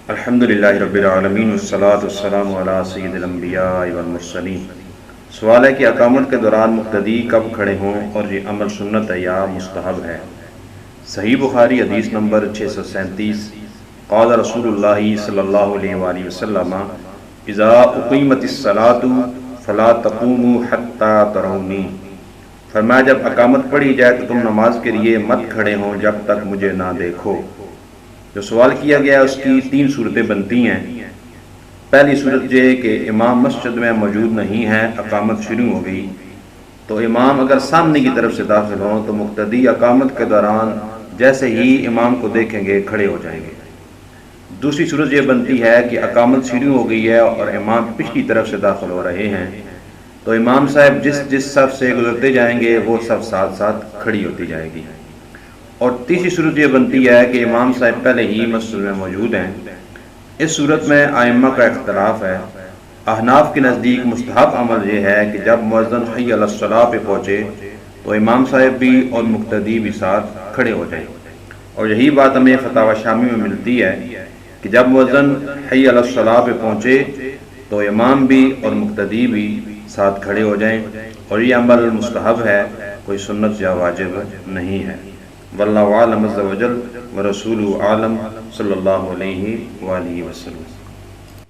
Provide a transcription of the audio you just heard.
الحمدللہ رب العالمین والصلاة والسلام علی سید الانبیاء والمرسلین۔ سوال ہے کہ اقامت کے دوران مقتدی کب کھڑے ہوں اور یہ عمل سنت ہے یا مستحب ہے؟ صحیح بخاری حدیث نمبر 637، قال رسول اللہ صلی اللہ علیہ وآلہ وسلم اذا اقیمت الصلاۃ فلا تقوموا حتی ترونی، فرمایا جب اقامت پڑھی جائے تو تم نماز کے لیے مت کھڑے ہوں جب تک مجھے نہ دیکھو۔ جو سوال کیا گیا اس کی 3 صورتیں بنتی ہیں۔ پہلی صورت یہ کہ امام مسجد میں موجود نہیں ہے، اقامت شروع ہو گئی، تو امام اگر سامنے کی طرف سے داخل ہوں تو مقتدی اقامت کے دوران جیسے ہی امام کو دیکھیں گے کھڑے ہو جائیں گے۔ دوسری صورت یہ بنتی ہے کہ اقامت شروع ہو گئی ہے اور امام پچھلی طرف سے داخل ہو رہے ہیں، تو امام صاحب جس صف سے گزرتے جائیں گے وہ صف ساتھ ساتھ کھڑی ہوتی جائے گی۔ اور تیسری صورت یہ بنتی ہے کہ امام صاحب پہلے ہی مسجد میں موجود ہیں۔ اس صورت میں ائمہ کا اختلاف ہے۔ احناف کے نزدیک مستحب عمل یہ ہے کہ جب مؤذن حی علی الصلاۃ پہ پہنچے تو امام صاحب بھی اور مقتدی بھی ساتھ کھڑے ہو جائیں، اور یہی بات ہمیں فتاوی شامی میں ملتی ہے کہ جب مؤذن حی علی الصلاۃ پہ پہنچے تو امام بھی اور مقتدی بھی ساتھ کھڑے ہو جائیں، اور یہ عمل مستحب ہے، کوئی سنت یا واجب نہیں ہے۔ واللہ اعلم عز وجل ورسولہ اعلم صلی اللہ علیہ وآلہ وسلم۔